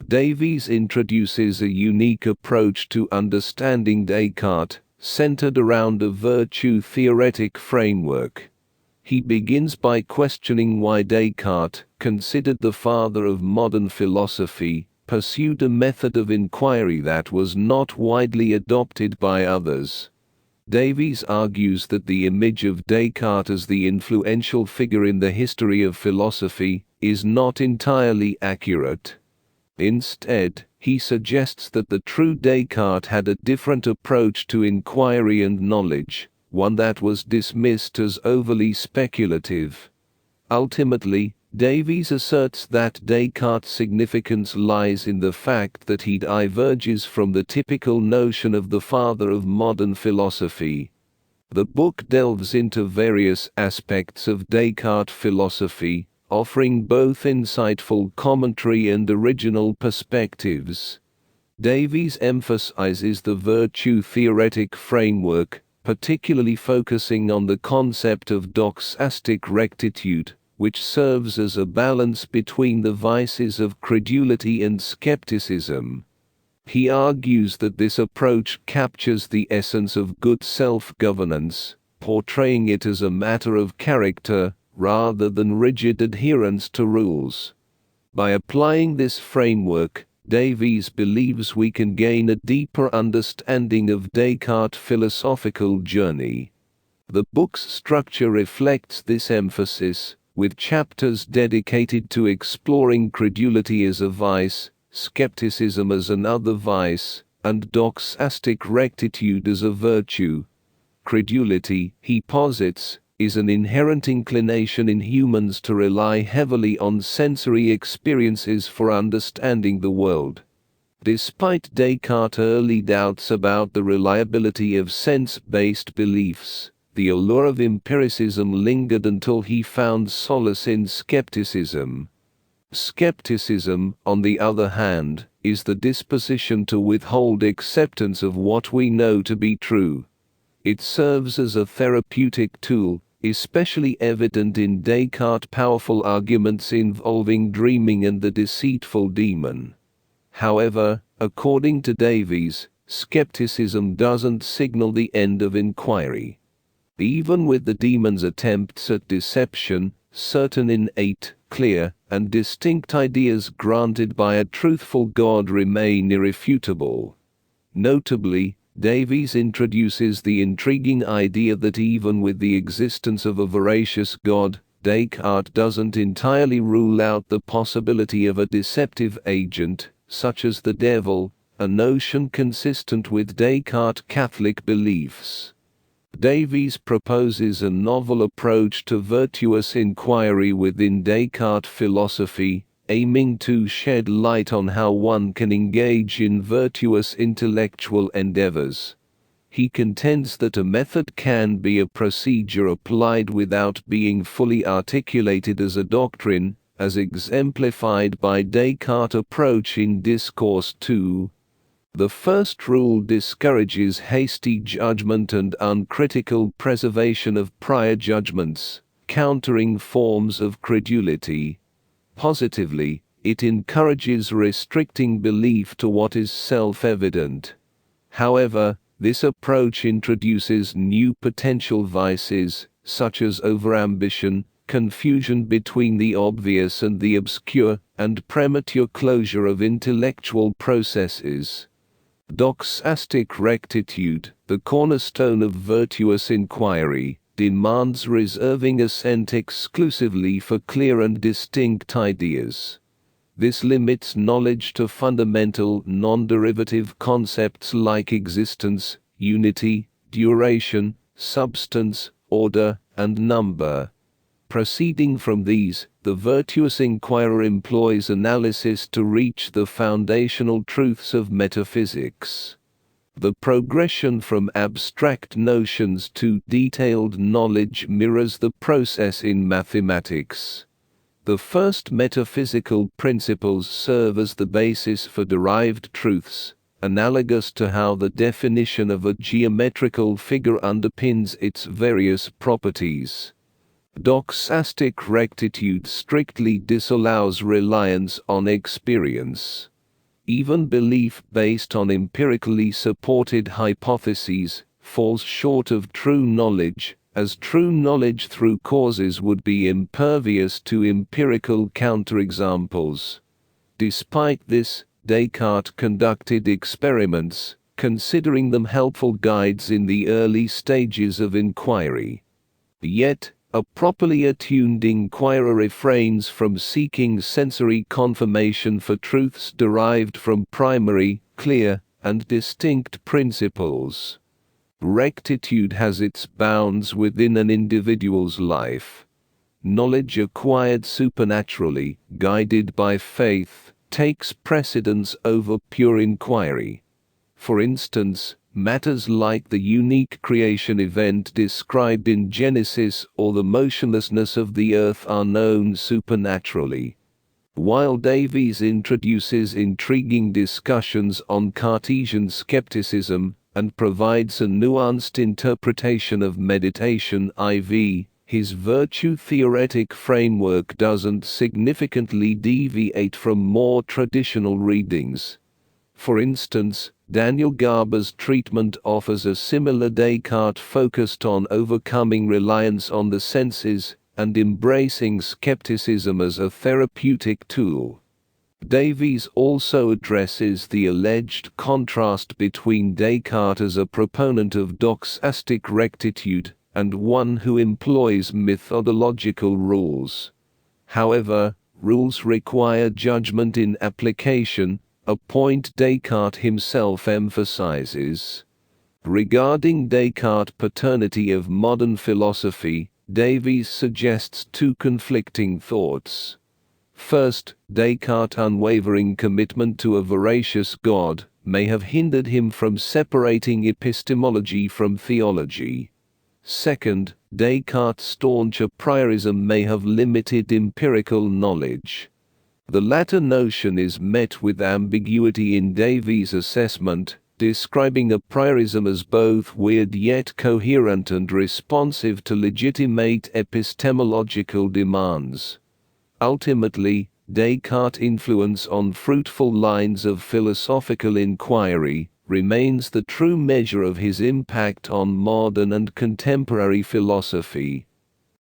Davies introduces a unique approach to understanding Descartes, centered around a virtue-theoretic framework. He begins by questioning why Descartes, considered the father of modern philosophy, pursued a method of inquiry that was not widely adopted by others. Davies argues that the image of Descartes as the influential figure in the history of philosophy is not entirely accurate. Instead, he suggests that the true Descartes had a different approach to inquiry and knowledge, one that was dismissed as overly speculative. Ultimately, Davies asserts that Descartes' significance lies in the fact that he diverges from the typical notion of the father of modern philosophy. The book delves into various aspects of Descartes' philosophy, offering both insightful commentary and original perspectives. Davies emphasizes the virtue-theoretic framework, particularly focusing on the concept of doxastic rectitude, which serves as a balance between the vices of credulity and skepticism. He argues that this approach captures the essence of good self-governance, portraying it as a matter of character, rather than rigid adherence to rules. By applying this framework, Davies believes we can gain a deeper understanding of Descartes' philosophical journey. The book's structure reflects this emphasis, with chapters dedicated to exploring credulity as a vice, skepticism as another vice, and doxastic rectitude as a virtue. Credulity, he posits, is an inherent inclination in humans to rely heavily on sensory experiences for understanding the world. Despite Descartes' early doubts about the reliability of sense-based beliefs, the allure of empiricism lingered until he found solace in skepticism. Skepticism, on the other hand, is the disposition to withhold acceptance of what we know to be true. It serves as a therapeutic tool, especially evident in Descartes' powerful arguments involving dreaming and the deceitful demon. However, according to Davies, skepticism doesn't signal the end of inquiry. Even with the demon's attempts at deception, certain innate, clear, and distinct ideas granted by a truthful God remain irrefutable. Notably, Davies introduces the intriguing idea that even with the existence of a veracious God, Descartes doesn't entirely rule out the possibility of a deceptive agent, such as the devil, a notion consistent with Descartes' Catholic beliefs. Davies proposes a novel approach to virtuous inquiry within Descartes' philosophy, aiming to shed light on how one can engage in virtuous intellectual endeavors. He contends that a method can be a procedure applied without being fully articulated as a doctrine, as exemplified by Descartes' approach in Discourse 2. The first rule discourages hasty judgment and uncritical preservation of prior judgments, countering forms of credulity. Positively, it encourages restricting belief to what is self-evident. However, this approach introduces new potential vices, such as overambition, confusion between the obvious and the obscure, and premature closure of intellectual processes. Doxastic rectitude, the cornerstone of virtuous inquiry, demands reserving assent exclusively for clear and distinct ideas. This limits knowledge to fundamental, non-derivative concepts like existence, unity, duration, substance, order, and number. Proceeding from these, the virtuous inquirer employs analysis to reach the foundational truths of metaphysics. The progression from abstract notions to detailed knowledge mirrors the process in mathematics. The first metaphysical principles serve as the basis for derived truths, analogous to how the definition of a geometrical figure underpins its various properties. Doxastic rectitude strictly disallows reliance on experience. Even belief based on empirically supported hypotheses falls short of true knowledge, as true knowledge through causes would be impervious to empirical counterexamples. Despite this, Descartes conducted experiments, considering them helpful guides in the early stages of inquiry. Yet, a properly attuned inquirer refrains from seeking sensory confirmation for truths derived from primary, clear, and distinct principles. Rectitude has its bounds within an individual's life. Knowledge acquired supernaturally, guided by faith, takes precedence over pure inquiry. For instance, matters like the unique creation event described in Genesis or the motionlessness of the earth are known supernaturally. While Davies introduces intriguing discussions on Cartesian skepticism and provides a nuanced interpretation of meditation IV, his virtue-theoretic framework doesn't significantly deviate from more traditional readings. For instance, Daniel Garber's treatment offers a similar Descartes focused on overcoming reliance on the senses and embracing skepticism as a therapeutic tool. Davies also addresses the alleged contrast between Descartes as a proponent of doxastic rectitude and one who employs methodological rules. However, rules require judgment in application, a point Descartes himself emphasizes. Regarding Descartes' paternity of modern philosophy, Davies suggests two conflicting thoughts. First, Descartes' unwavering commitment to a veracious God may have hindered him from separating epistemology from theology. Second, Descartes' staunch a priorism may have limited empirical knowledge. The latter notion is met with ambiguity in Davies' assessment, describing a priorism as both weird yet coherent and responsive to legitimate epistemological demands. Ultimately, Descartes' influence on fruitful lines of philosophical inquiry remains the true measure of his impact on modern and contemporary philosophy.